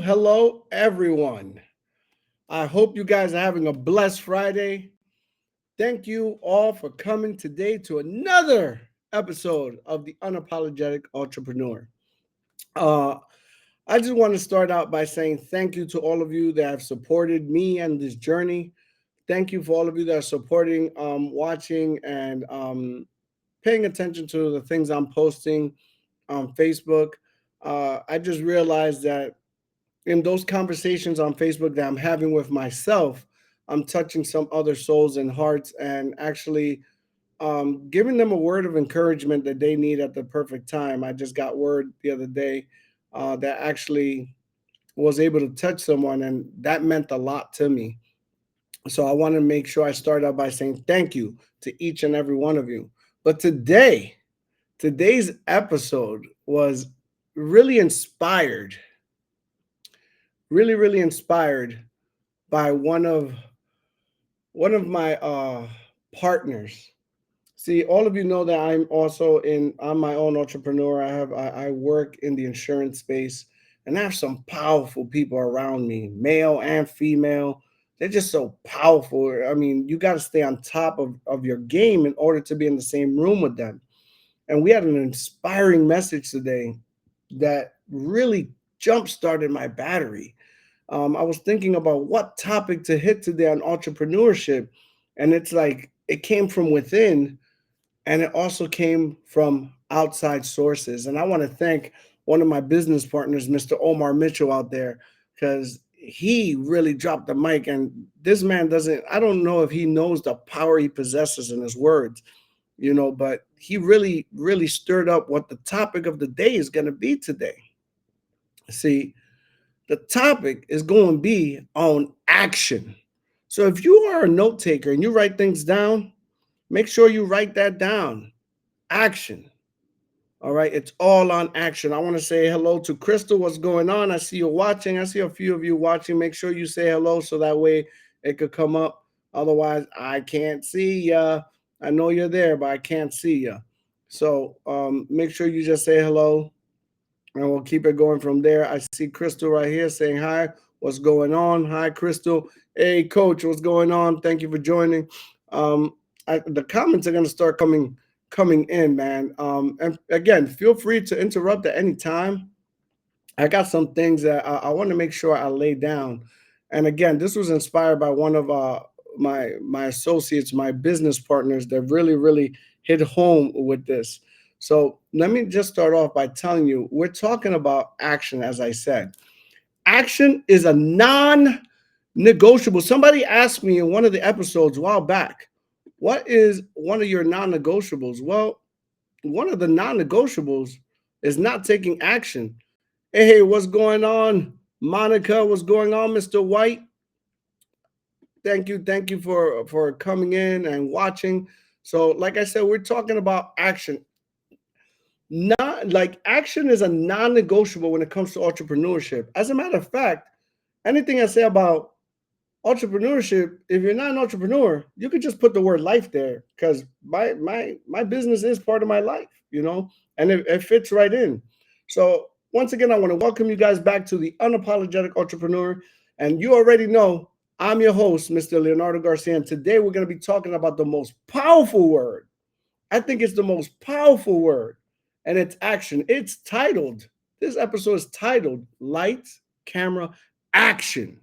Hello, everyone. I hope you guys are having a blessed Friday. Thank you all for coming today to another episode of the Unapologetic Entrepreneur. Uh, I just want to start out by saying thank you to all of you that have supported me and this journey. Thank you for all of you that are supporting, watching, and paying attention to the things I'm posting on Facebook. I just realized that in those conversations on Facebook that I'm having with myself, I'm touching some other souls and hearts and actually giving them a word of encouragement that they need at the perfect time. I just got word the other day that actually was able to touch someone, and that meant a lot to me. So I want to make sure I start out by saying thank you to each and every one of you. But today's episode was really inspired, really inspired by one of my partners. See, all of you know that I'm my own entrepreneur. I work in the insurance space, and I have some powerful people around me, male and female. They're just so powerful. I mean, you got to stay on top of your game in order to be in the same room with them. And we had an inspiring message today that really jump started my battery. I was thinking about what topic to hit today on entrepreneurship, and it's like it came from within, and it also came from outside sources. And I want to thank one of my business partners, Mr. Omar Mitchell, out there, because he really dropped the mic. And this man doesn't, I don't know if he knows the power he possesses in his words, but he really stirred up what the topic of the day is going to be today. See, the topic is going to be on action. So if you are a note taker and you write things down, make sure you write that down. Action. All right. It's all on action. I want to say hello to Crystal. What's going on? I see you watching. I see a few of you watching. Make sure you say hello so that way it could come up. Otherwise, I can't see ya. I know you're there, but I can't see ya. So make sure you just say hello, and we'll keep it going from there. I see Crystal right here saying hi. What's going on? Hi, Crystal. Hey, Coach. What's going on? Thank you for joining. The comments are going to start coming in, man. And again, feel free to interrupt at any time. I got some things that I want to make sure I lay down. And again, this was inspired by one of my associates, my business partners that really hit home with this. So let me just start off by telling you, we're talking about action, as I said. Action is a non-negotiable. Somebody asked me in one of the episodes a while back, what is one of your non-negotiables? Well, one of the non-negotiables is not taking action. Hey, what's going on, Monica? What's going on, Mr. White? Thank you for coming in and watching. So, like I said, we're talking about action. Not like action is a non-negotiable when it comes to entrepreneurship. As a matter of fact, anything I say about entrepreneurship, if you're not an entrepreneur, you could just put the word life there, because my business is part of my life, and it fits right in. So once again, I want to welcome you guys back to the Unapologetic Entrepreneur. And you already know I'm your host, Mr. Leonardo Garcia. And today we're going to be talking about the most powerful word. I think it's the most powerful word, and it's action. This episode is titled Lights, Camera, Action.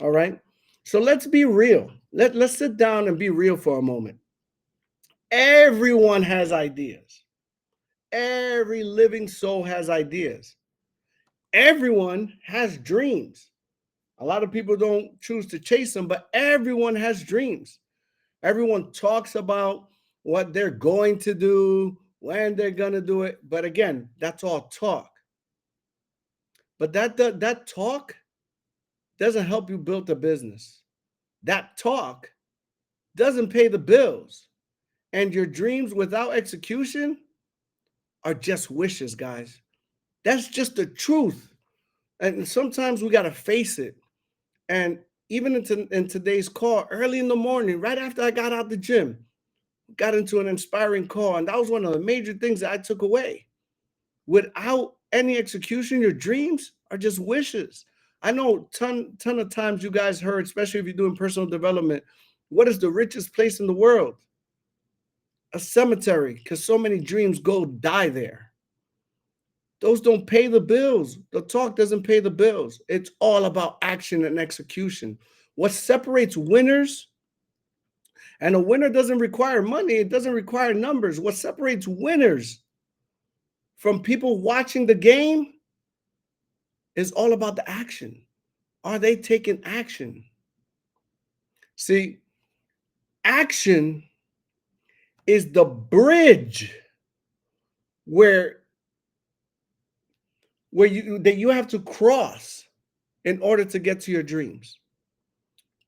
All right. So let's be real. Let's sit down and be real for a moment. Everyone has ideas. Every living soul has ideas. Everyone has dreams. A lot of people don't choose to chase them, but everyone has dreams. Everyone talks about what they're going to do, when they're going to do it. But again, that's all talk. But that talk doesn't help you build a business. That talk doesn't pay the bills. And your dreams without execution are just wishes, guys. That's just the truth. And sometimes we got to face it. And even in today's call, early in the morning, right after I got out the gym, got into an inspiring call. And that was one of the major things that I took away. Without any execution, your dreams are just wishes. I know ton of times you guys heard, especially if you're doing personal development, what is the richest place in the world? A cemetery, because so many dreams go die there. Those don't pay the bills. The talk doesn't pay the bills. It's all about action and execution. What separates winners, and a winner doesn't require money, it doesn't require numbers. What separates winners from people watching the game is all about the action. Are they taking action? See, action is the bridge where you have to cross in order to get to your dreams.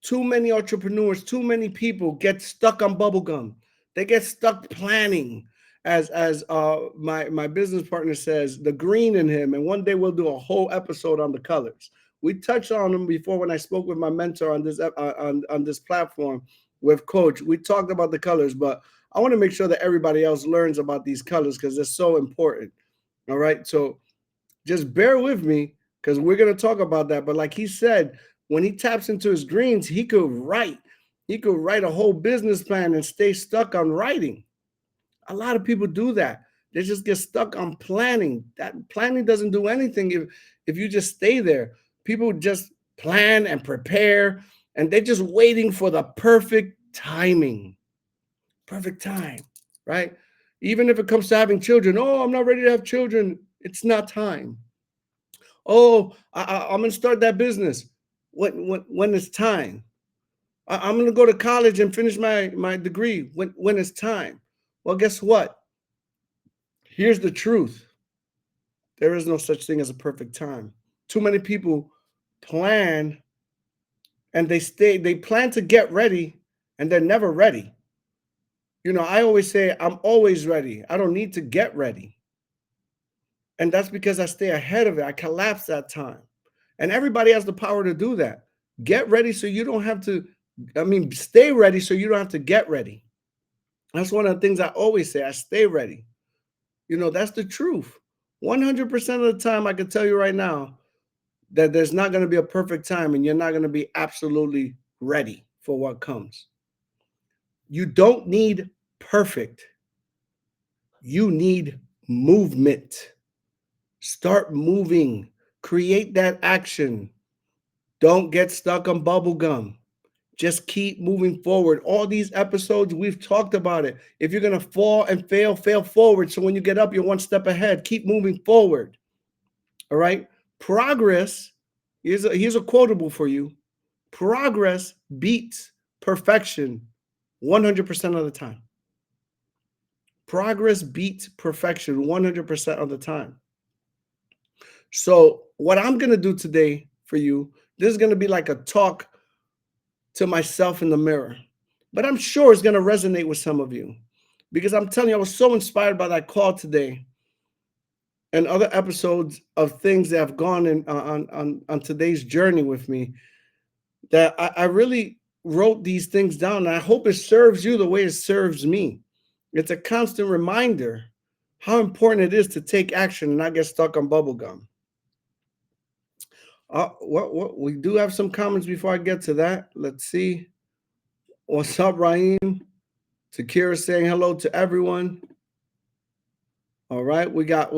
Too many entrepreneurs, too many people get stuck on bubblegum. They get stuck planning, as my business partner says, the green in him. And one day we'll do a whole episode on the colors. We touched on them before when I spoke with my mentor on this platform with Coach. We talked about the colors, but I want to make sure that everybody else learns about these colors because they're so important. All right, so just bear with me because we're going to talk about that. But like he said, when he taps into his greens, he could write. He could write a whole business plan and stay stuck on writing. A lot of people do that. They just get stuck on planning. That planning doesn't do anything if you just stay there. People just plan and prepare, and they're just waiting for the perfect timing. Perfect time, right? Even if it comes to having children, oh, I'm not ready to have children. It's not time. Oh, I'm going to start that business. When it's time. I'm going to go to college and finish my degree when it's time. Well, guess what? Here's the truth. There is no such thing as a perfect time. Too many people plan and they plan to get ready and they're never ready. I always say I'm always ready. I don't need to get ready. And that's because I stay ahead of it. I collapse that time. And everybody has the power to do that. Get ready so you don't have to, stay ready so you don't have to get ready. That's one of the things I always say. I stay ready. That's the truth. 100% of the time, I can tell you right now that there's not going to be a perfect time and you're not going to be absolutely ready for what comes. You don't need perfect. You need movement. Start moving. Create that action. Don't get stuck on bubblegum. Just keep moving forward. All these episodes, we've talked about it. If you're going to fall and fail forward. So when you get up, you're one step ahead. Keep moving forward. All right. Progress, here's a quotable for you. Progress beats perfection 100% of the time. Progress beats perfection 100% of the time. So what I'm going to do today for you, this is going to be like a talk to myself in the mirror. But I'm sure it's going to resonate with some of you because I'm telling you, I was so inspired by that call today and other episodes of things that have gone in on today's journey with me. that I really wrote these things down, and I hope it serves you the way it serves me. It's a constant reminder how important it is to take action and not get stuck on bubblegum. What we do have some comments before I get to that. Let's see. What's up, Raheem? Takira saying hello to everyone. All right, we got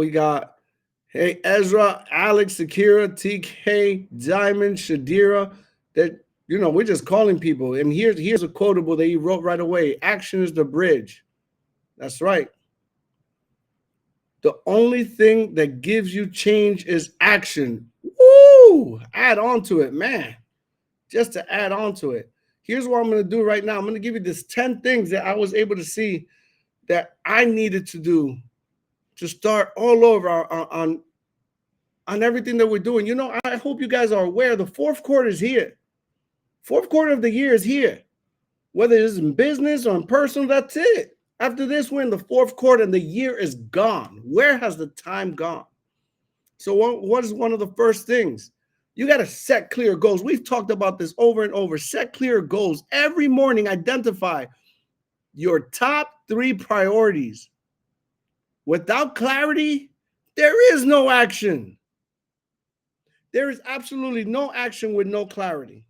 hey Ezra, Alex, Akira, TK, Diamond, Shadira. That we're just calling people. And here's a quotable that you wrote right away. Action is the bridge. That's right. The only thing that gives you change is action. Woo! Add on to it, man. Just to add on to it. Here's what I'm going to do right now. I'm going to give you this 10 things that I was able to see that I needed to do to start all over on everything that we're doing. I hope you guys are aware the fourth quarter is here. Fourth quarter of the year is here. Whether it's in business or in personal, that's it. After this, we're in the fourth quarter and the year is gone. Where has the time gone? So what is one of the first things? You got to set clear goals. We've talked about this over and over. Set clear goals. Every morning, identify your top 3 priorities. Without clarity, there is no action. There is absolutely no action with no clarity.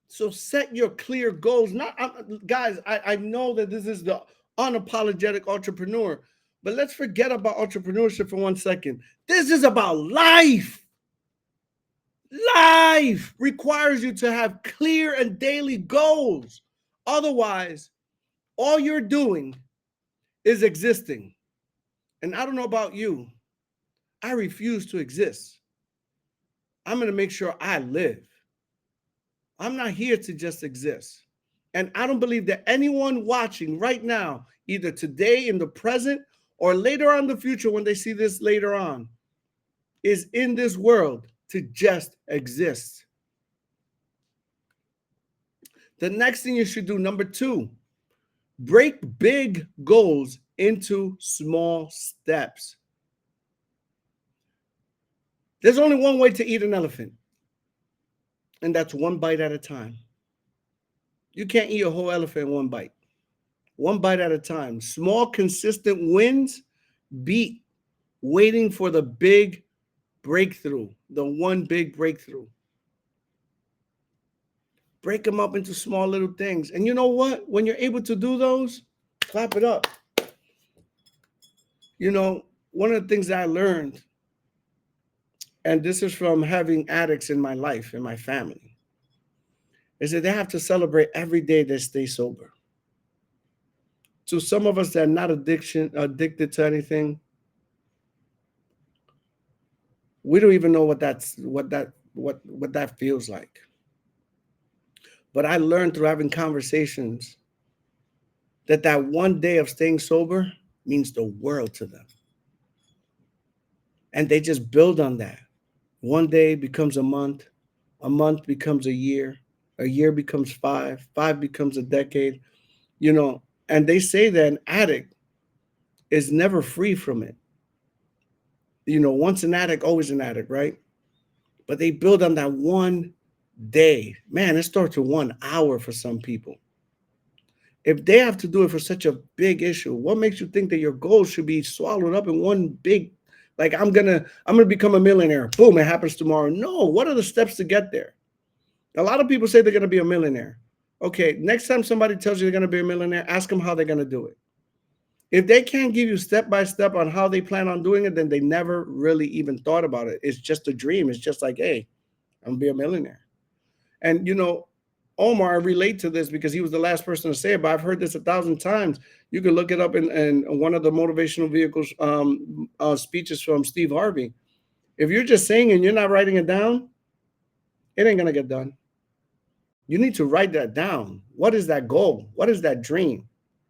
So set your clear goals. Guys, I know that this is the unapologetic entrepreneur, but let's forget about entrepreneurship for 1 second. This is about life. Life requires you to have clear and daily goals. Otherwise, all you're doing is existing. And I don't know about you. I refuse to exist. I'm going to make sure I live. I'm not here to just exist. And I don't believe that anyone watching right now, either today in the present or later on in the future when they see this later on, is in this world to just exist. The next thing you should do, number 2, break big goals into small steps. There's only one way to eat an elephant, and that's 1 bite at a time. You can't eat a whole elephant in 1 bite. 1 bite at a time. Small, consistent wins beat waiting for the big breakthrough, the one big breakthrough. Break them up into small little things. And you know what? When you're able to do those, clap it up. One of the things that I learned, and this is from having addicts in my life, in my family, is that they have to celebrate every day they stay sober. To some of us that are not addicted to anything, we don't even know what that feels like. But I learned through having conversations that 1 day of staying sober means the world to them. And they just build on that. 1 day becomes a month becomes a year becomes 5 becomes a decade, and they say that an addict is never free from it. Once an addict, always an addict, right? But they build on that 1 day. Man, it starts with 1 hour for some people. If they have to do it for such a big issue, what makes you think that your goals should be swallowed up in one big, like I'm gonna become a millionaire. Boom, it happens tomorrow. No, what are the steps to get there? A lot of people say they're gonna be a millionaire. Okay, next time somebody tells you they're gonna be a millionaire, ask them how they're gonna do it. If they can't give you step by step on how they plan on doing it, then they never really even thought about it. It's just a dream. It's just like, hey, I'm gonna be a millionaire. And Omar, I relate to this because he was the last person to say it, but I've heard this 1,000 times. You can look it up in one of the motivational vehicles speeches from Steve Harvey. If you're just saying and you're not writing it down, it ain't gonna get done. You need to write that down. What is that goal? What is that dream?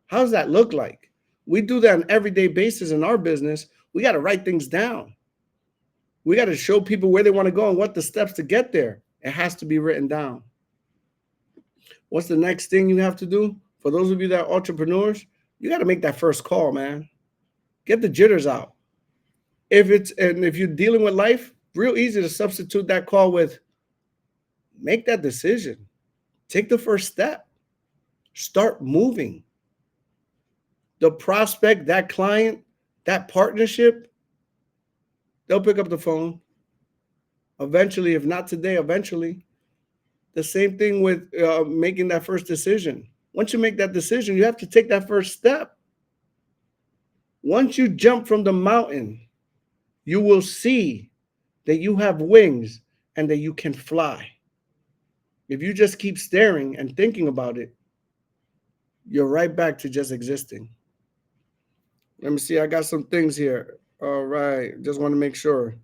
How does that look like? We do that on an everyday basis in our business. We got to write things down. We got to show people where they want to go and what the steps to get there. It has to be written down. What's the next thing you have to do? For those of you that are entrepreneurs, you got to make that first call, man. Get the jitters out. If you're dealing with life, real easy to substitute that call with make that decision. Take the first step. Start moving. The prospect, that client, that partnership, they'll pick up the phone. Eventually, if not today, eventually. The same thing with making that first decision. Once you make that decision, you have to take that first step. Once you jump from the mountain, you will see that you have wings and that you can fly. If you just keep staring and thinking about it, you're right back to just existing. Let me see. I got some things here. All right. Just want to make sure.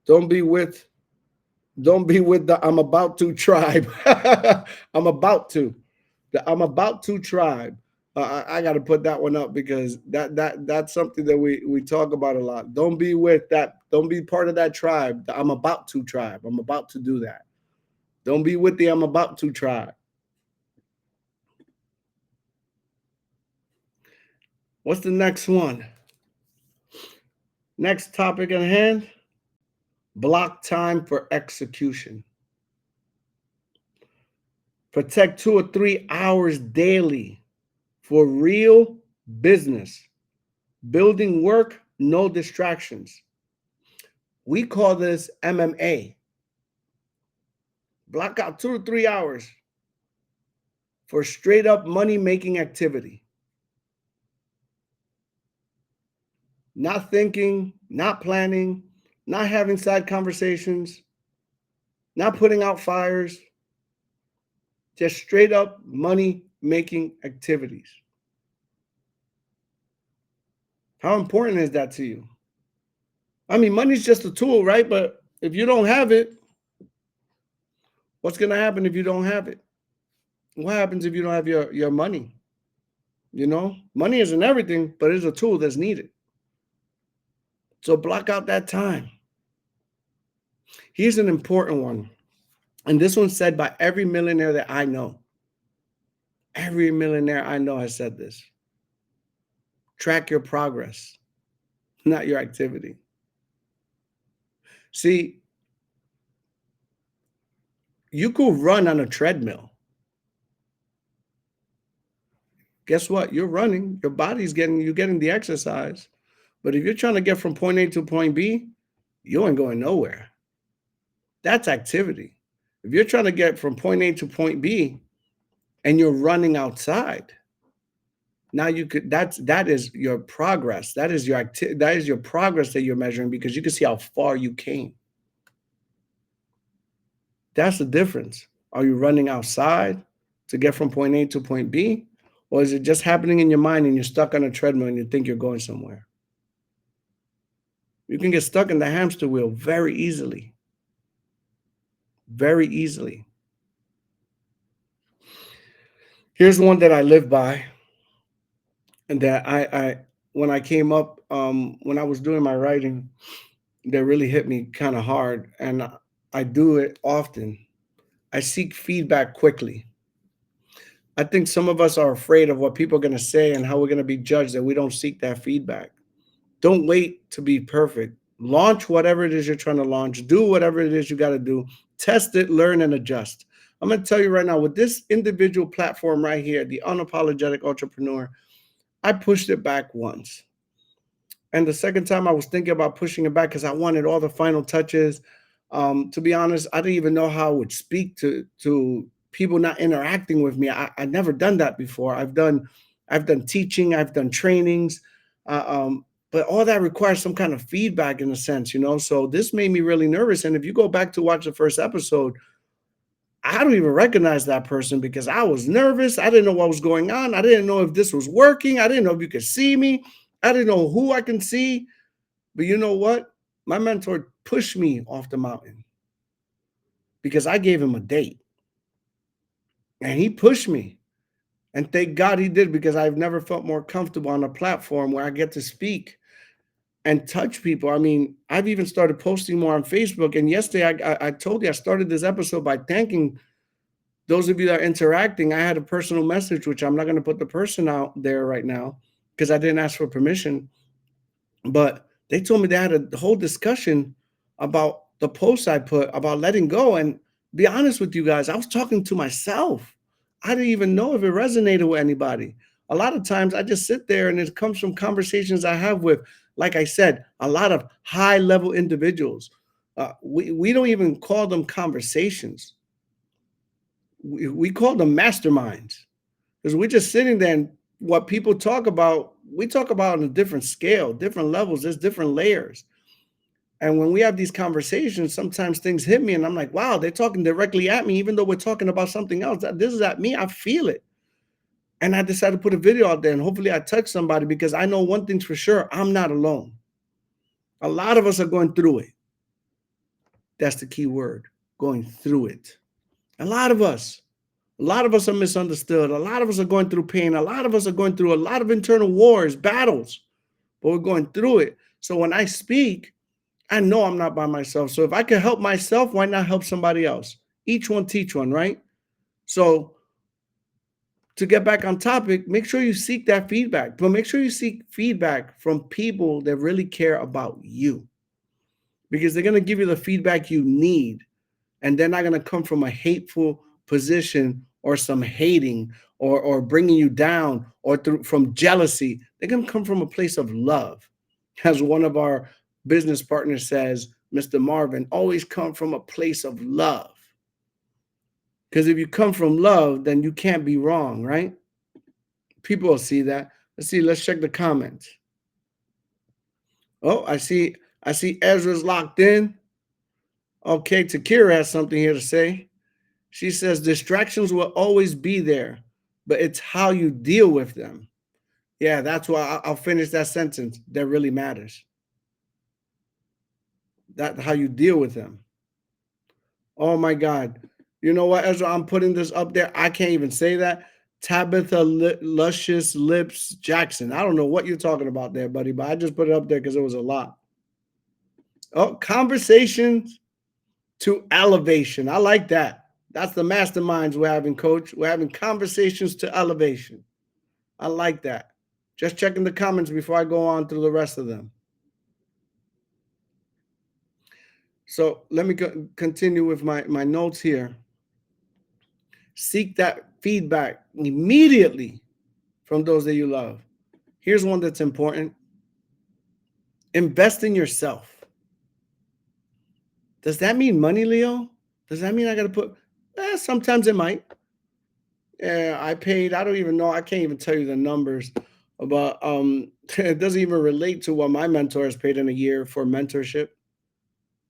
Don't be with the I'm about to tribe. I'm about to. The I'm about to tribe. I got to put that one up because that's something that we talk about a lot. Don't be with that. Don't be part of that tribe. The I'm about to tribe. I'm about to do that. Don't be with the I'm about to tribe. What's the next one? Next topic at hand, block time for execution. Protect 2 or 3 hours daily for real business. Building work, no distractions. We call this MMA. Block out 2 to 3 hours for straight up money making activity. Not thinking, not planning, not having side conversations, not putting out fires, just straight up money making activities. How important is that to you? I mean, money's just a tool, right? But if you don't have it, what's going to happen if you don't have it? What happens if you don't have your money? You know, money isn't everything, but it's a tool that's needed. So block out that time. Here's an important one. And this one's said by every millionaire that I know. Every millionaire I know has said this. Track your progress, not your activity. See, you could run on a treadmill. Guess what? You're running. Your body's you're getting the exercise. But if you're trying to get from point A to point B, you ain't going nowhere. That's activity. If you're trying to get from point A to point B and you're running outside, now that is your progress. That is your progress that you're measuring because you can see how far you came. That's the difference. Are you running outside to get from point A to point B? Or is it just happening in your mind and you're stuck on a treadmill and you think you're going somewhere? You can get stuck in the hamster wheel very easily. Very easily. Here's one that I live by and that I when I came up, when I was doing my writing, that really hit me kind of hard. And I do it often. I seek feedback quickly. I think some of us are afraid of what people are going to say and how we're going to be judged that we don't seek that feedback. Don't wait to be perfect. Launch whatever it is you're trying to launch. Do whatever it is you got to do. Test it, learn, and adjust. I'm going to tell you right now, with this individual platform right here, the Unapologetic Entrepreneur, I pushed it back once. And the second time I was thinking about pushing it back because I wanted all the final touches. To be honest, I didn't even know how I would speak to people not interacting with me. I've never done that before. I've done teaching, I've done trainings, but all that requires some kind of feedback in a sense, you know. So this made me really nervous. And if you go back to watch the first episode, I don't even recognize that person because I was nervous. I didn't know what was going on. I didn't know if this was working. I didn't know if you could see me. I didn't know who I can see. But you know what? My mentor pushed me off the mountain because I gave him a date. And he pushed me. And thank God he did because I've never felt more comfortable on a platform where I get to speak and touch people. I mean, I've even started posting more on Facebook. And yesterday, I told you I started this episode by thanking those of you that are interacting. I had a personal message, which I'm not going to put the person out there right now because I didn't ask for permission. But they told me they had a whole discussion about the post I put about letting go. And be honest with you guys, I was talking to myself. I didn't even know if it resonated with anybody. A lot of times I just sit there and it comes from conversations I have with, like I said, a lot of high level individuals. We don't even call them conversations. We call them masterminds, because we're just sitting there, and what people talk about, we talk about on a different scale, different levels, there's different layers. And when we have these conversations, sometimes things hit me and I'm like, wow, they're talking directly at me, even though we're talking about something else. This is at me, I feel it. And I decided to put a video out there, and hopefully I touch somebody, because I know one thing's for sure, I'm not alone. A lot of us are going through it. That's the key word, going through it. A lot of us. A lot of us are misunderstood. A lot of us are going through pain. A lot of us are going through a lot of internal wars, battles, but we're going through it. So when I speak, I know I'm not by myself. So if I can help myself, why not help somebody else? Each one teach one, right? So to get back on topic, make sure you seek that feedback, but make sure you seek feedback from people that really care about you, because they're going to give you the feedback you need. And they're not going to come from a hateful position or some hating or bringing you down or from jealousy. They're going to come from a place of love. As one of our business partners says, Mr. Marvin, always come from a place of love. Because if you come from love, then you can't be wrong, right? People will see that. Let's check the comments. Oh, I see Ezra's locked in. Okay, Takira has something here to say. She says distractions will always be there, but it's how you deal with them. Yeah, that's why I'll finish that sentence. That really matters. That how you deal with them. Oh my God. You know what, Ezra? I'm putting this up there. I can't even say that. Tabitha Luscious Lips Jackson. I don't know what you're talking about there, buddy, but I just put it up there because it was a lot. Oh, conversations to elevation. I like that. That's the masterminds we're having, coach. We're having conversations to elevation. I like that. Just checking the comments before I go on through the rest of them. So let me continue with my notes here. Seek that feedback immediately from those that you love. Here's one that's important. Invest in yourself. Does that mean money, Leo? Does that mean I got to put? Sometimes it might. Yeah, I paid. I don't even know. I can't even tell you the numbers. But it doesn't even relate to what my mentor has paid in a year for mentorship.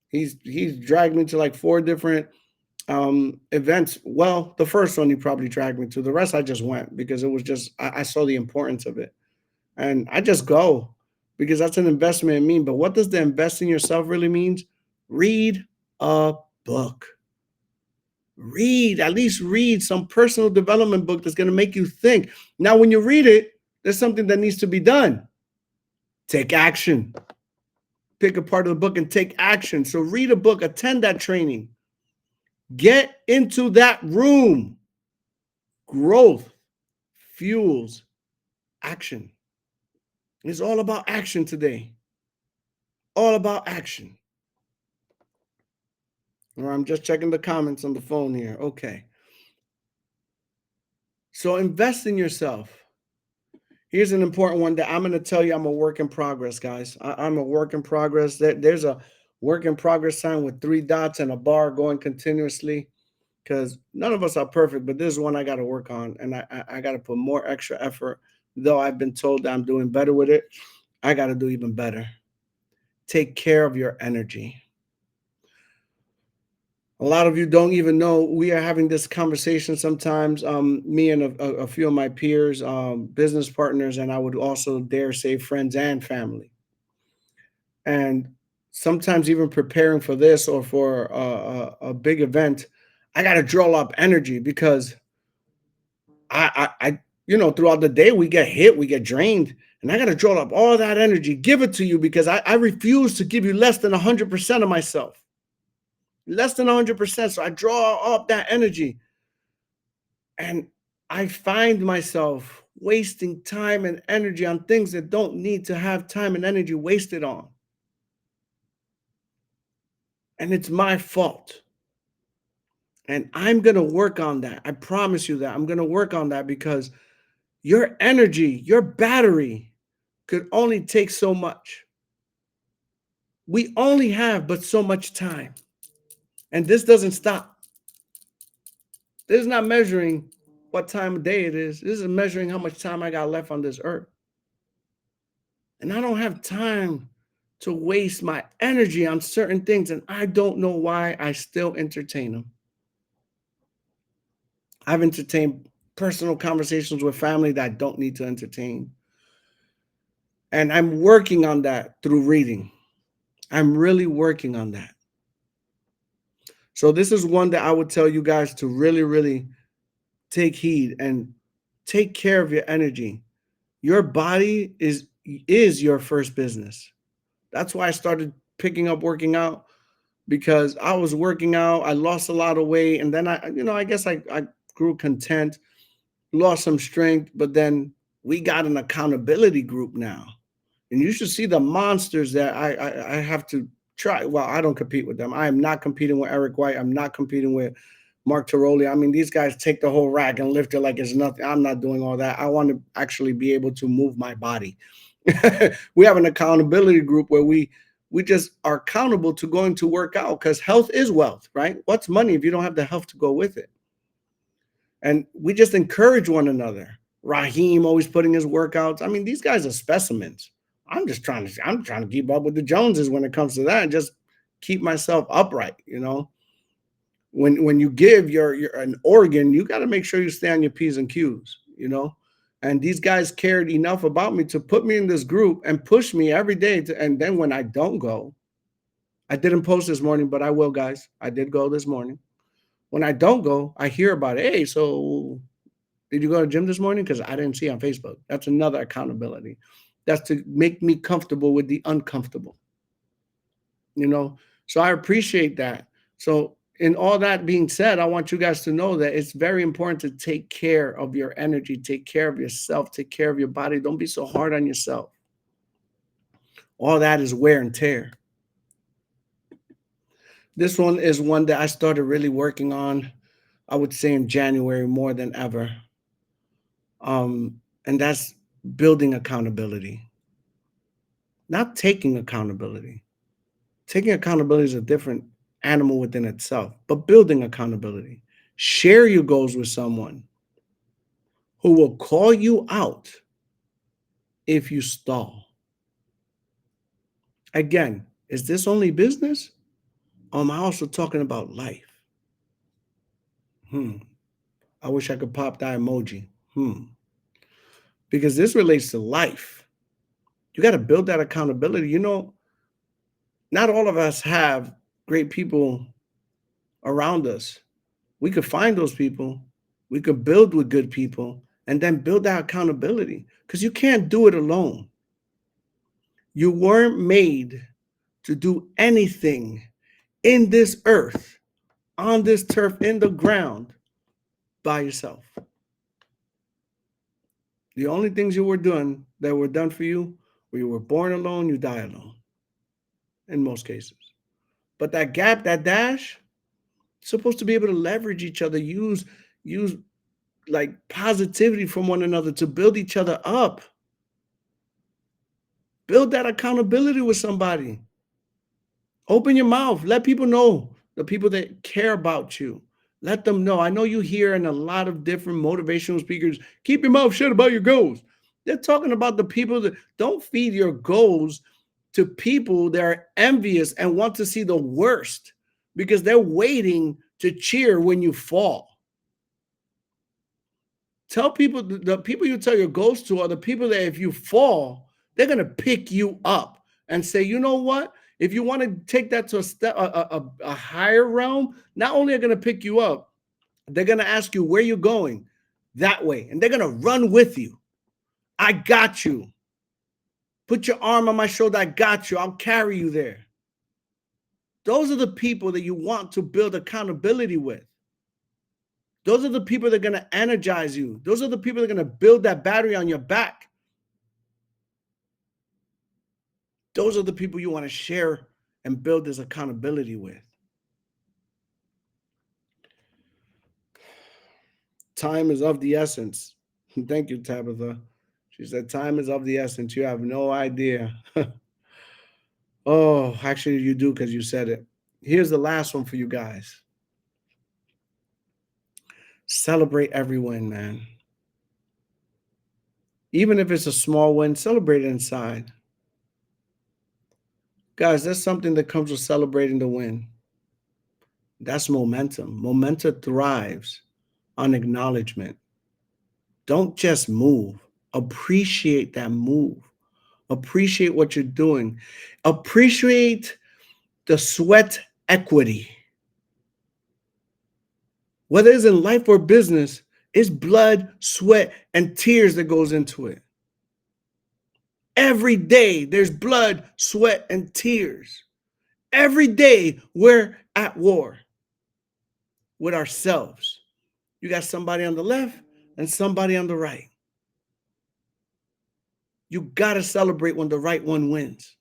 He's dragged me to like 4 different events. Well, the first one he probably dragged me to. The rest I just went because it was just I saw the importance of it, and I just go because that's an investment in me. But what does the invest in yourself really means? Read a book. At least read some personal development book that's going to make you think. Now, when you read it, there's something that needs to be done. Take action. Pick a part of the book and take action. So read a book, attend that training. Get into that room. Growth fuels action. It's all about action today. All about action. Or I'm just checking the comments on the phone here. Okay. So invest in yourself. Here's an important one that I'm going to tell you I'm a work in progress, guys. I'm a work in progress. There's a work in progress sign with 3 dots and a bar going continuously, because none of us are perfect, but this is one I got to work on, and I got to put more extra effort. Though I've been told that I'm doing better with it, I got to do even better. Take care of your energy. A lot of you don't even know we are having this conversation sometimes, me and a few of my peers, business partners, and I would also dare say friends and family. And sometimes even preparing for this or for a big event, I got to draw up energy because I throughout the day we get hit, we get drained, and I got to draw up all that energy, give it to you because I refuse to give you less than 100% of myself. Less than 100%. So I draw up that energy. And I find myself wasting time and energy on things that don't need to have time and energy wasted on. And it's my fault. And I'm going to work on that. I promise you that. I'm going to work on that because your energy, your battery could only take so much. We only have but so much time. And this doesn't stop. This is not measuring what time of day it is. This is measuring how much time I got left on this earth. And I don't have time to waste my energy on certain things. And I don't know why I still entertain them. I've entertained personal conversations with family that I don't need to entertain. And I'm working on that through reading. I'm really working on that. So this is one that I would tell you guys to really, really take heed and take care of your energy. Your body is your first business. That's why I started picking up working out, because I was working out. I lost a lot of weight. And then I guess I grew content, lost some strength, but then we got an accountability group now. And you should see the monsters that I have to try. Well, I don't compete with them. I am not competing with Eric White. I'm not competing with Mark Tiroli. I mean, these guys take the whole rack and lift it like it's nothing. I'm not doing all that. I want to actually be able to move my body. We have an accountability group where we just are accountable to going to work out, because health is wealth, right? What's money if you don't have the health to go with it? And we just encourage one another. Raheem always putting his workouts. I mean, these guys are specimens. I'm trying to keep up with the Joneses when it comes to that and just keep myself upright. When you give your an organ, you got to make sure you stay on your P's and Q's, And these guys cared enough about me to put me in this group and push me every day. And then when I don't go, I didn't post this morning, but I will, guys. I did go this morning. When I don't go, I hear about it. Hey, so did you go to the gym this morning? Because I didn't see on Facebook. That's another accountability. That's to make me comfortable with the uncomfortable. So I appreciate that. So in all that being said, I want you guys to know that it's very important to take care of your energy, take care of yourself, take care of your body. Don't be so hard on yourself. All that is wear and tear. This one is one that I started really working on, I would say in January more than ever. And that's building accountability, not taking accountability. Taking accountability is a different animal within itself, but building accountability. Share your goals with someone who will call you out if you stall. Again, is this only business? Or am I also talking about life? I wish I could pop that emoji. Because this relates to life. You got to build that accountability. Not all of us have great people around us. We could find those people. We could build with good people and then build that accountability, because you can't do it alone. You weren't made to do anything in this earth, on this turf, in the ground by yourself. The only things you were doing that were done for you, where you were born alone, you die alone in most cases. But that gap, that dash, supposed to be able to leverage each other, use like positivity from one another to build each other up. Build that accountability with somebody. Open your mouth. Let people know, the people that care about you. Let them know. I know you hear in a lot of different motivational speakers, keep your mouth shut about your goals. They're talking about the people that don't feed your goals to people that are envious and want to see the worst, because they're waiting to cheer when you fall. Tell people, the people you tell your goals to are the people that if you fall, they're going to pick you up and say, you know what? If you want to take that to a higher realm, not only are they going to pick you up, they're going to ask you where you're going, that way. And they're going to run with you. I got you. Put your arm on my shoulder. I got you. I'll carry you there. Those are the people that you want to build accountability with. Those are the people that are going to energize you. Those are the people that are going to build that battery on your back. Those are the people you want to share and build this accountability with. Time is of the essence. Thank you, Tabitha. She said, time is of the essence. You have no idea. Oh, actually, you do because you said it. Here's the last one for you guys. Celebrate every win, man. Even if it's a small win, celebrate it inside. Guys, that's something that comes with celebrating the win. That's momentum. Momentum thrives on acknowledgement. Don't just move. Appreciate that move. Appreciate what you're doing. Appreciate the sweat equity. Whether it's in life or business, it's blood, sweat, and tears that goes into it. Every day there's blood, sweat, and tears. Every day we're at war with ourselves. You got somebody on the left and somebody on the right. You got to celebrate when the right one wins.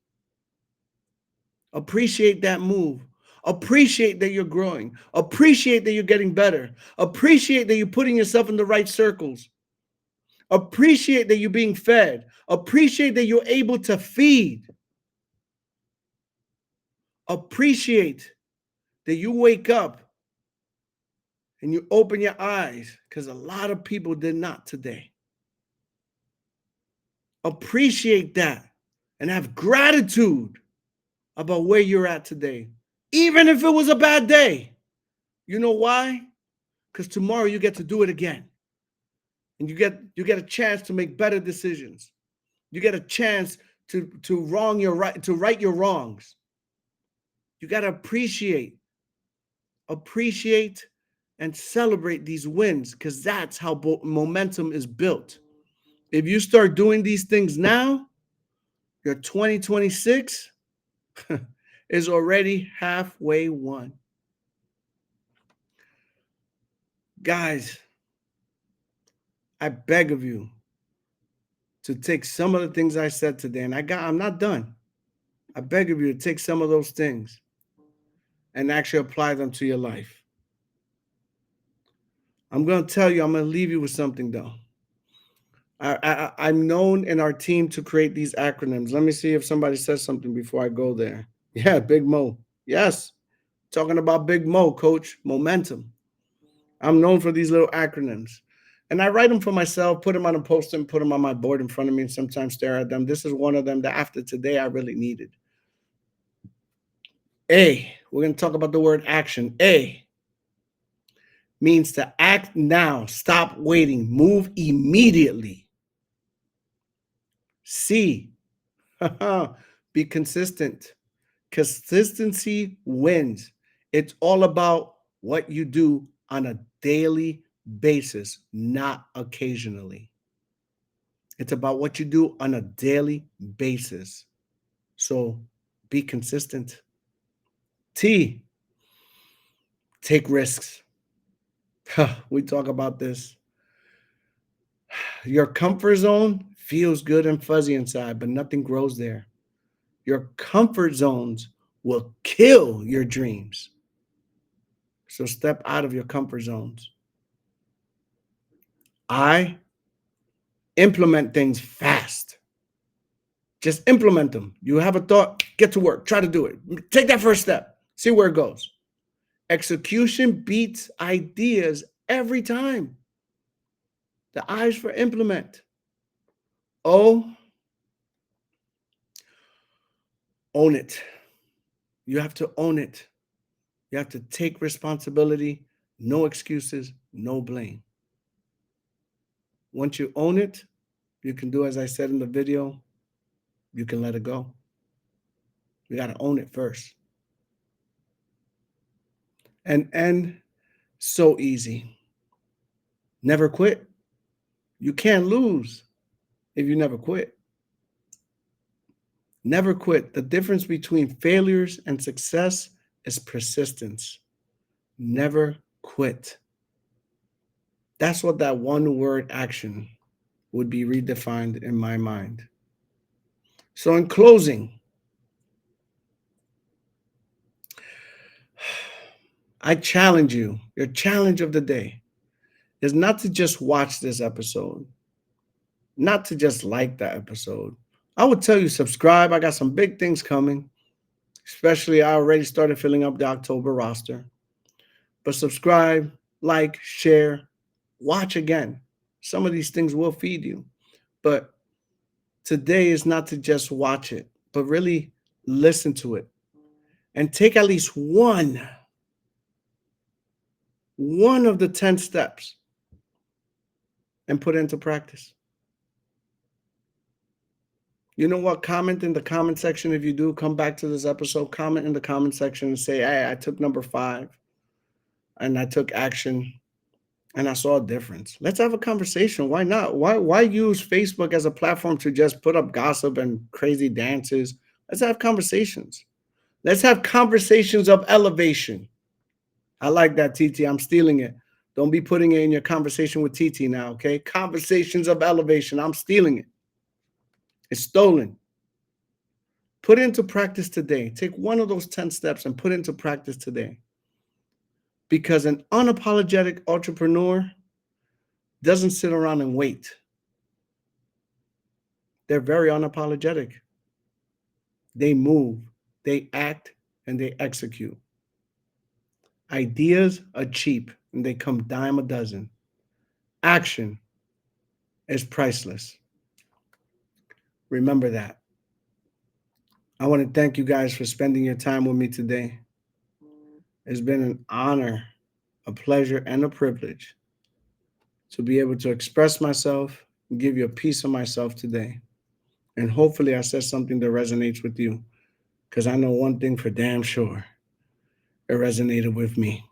Appreciate that move. Appreciate that you're growing. Appreciate that you're getting better. Appreciate that you're putting yourself in the right circles. Appreciate that you're being fed. Appreciate that you're able to feed. Appreciate that you wake up and you open your eyes, because a lot of people did not today. Appreciate that and have gratitude about where you're at today, even if it was a bad day. You know why? Because tomorrow you get to do it again. And you get a chance to make better decisions. You get a chance to right your wrongs. You got to appreciate and celebrate these wins, because that's how momentum is built. If you start doing these things now, your 2026 is already halfway won. Guys, I beg of you to take some of the things I said today, and I'm not done. I beg of you to take some of those things and actually apply them to your life. I'm going to tell you, I'm going to leave you with something though. I'm known in our team to create these acronyms. Let me see if somebody says something before I go there. Yeah, Big Mo. Yes, talking about Big Mo, coach. Momentum. I'm known for these little acronyms. And I write them for myself, put them on a post-it, put them on my board in front of me, and sometimes stare at them. This is one of them that after today I really needed. A, we're going to talk about the word action. A means to act now, stop waiting, move immediately. C, be consistent. Consistency wins. It's all about what you do on a daily basis, not occasionally. It's about what you do on a daily basis. So be consistent. T, take risks. We talk about this. Your comfort zone feels good and fuzzy inside, but nothing grows there. Your comfort zones will kill your dreams. So step out of your comfort zones. I implement things fast. Just implement them. You have a thought, get to work, try to do it. Take that first step, see where it goes. Execution beats ideas every time. The I is for implement. O, own it. You have to own it. You have to take responsibility, no excuses, no blame. Once you own it, you can do as I said in the video, you can let it go. You got to own it first. And so easy. Never quit. You can't lose if you never quit. Never quit. The difference between failures and success is persistence. Never quit. That's what that one word action would be redefined in my mind. So in closing, I challenge you. Your challenge of the day is not to just watch this episode, not to just like that episode. I would tell you subscribe. I got some big things coming, especially I already started filling up the October roster. But subscribe, like, share, watch again. Some of these things will feed you. But today is not to just watch it, but really listen to it and take at least one of the 10 steps and put it into practice. You know what? Comment in the comment section. If you do come back to this episode, comment in the comment section and say, hey, I took number 5 and I took action and I saw a difference. Let's have a conversation. Why not? Why use Facebook as a platform to just put up gossip and crazy dances? Let's have conversations. Let's have conversations of elevation. I like that, TT. I'm stealing it. Don't be putting it in your conversation with TT now, okay? Conversations of elevation. I'm stealing it. It's stolen. Put it into practice today. Take one of those 10 steps and put it into practice today. Because an unapologetic entrepreneur doesn't sit around and wait. They're very unapologetic. They move, they act, and they execute. Ideas are cheap and they come dime a dozen. Action is priceless. Remember that. I want to thank you guys for spending your time with me today. It's been an honor, a pleasure, and a privilege to be able to express myself and give you a piece of myself today. And hopefully I said something that resonates with you, because I know one thing for damn sure. It resonated with me.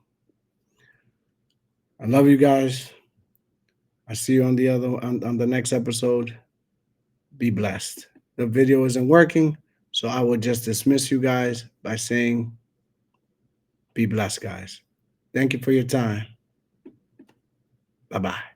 I love you guys. I see you on the next episode. Be blessed. The video isn't working, so I will just dismiss you guys by saying, be blessed, guys. Thank you for your time. Bye-bye.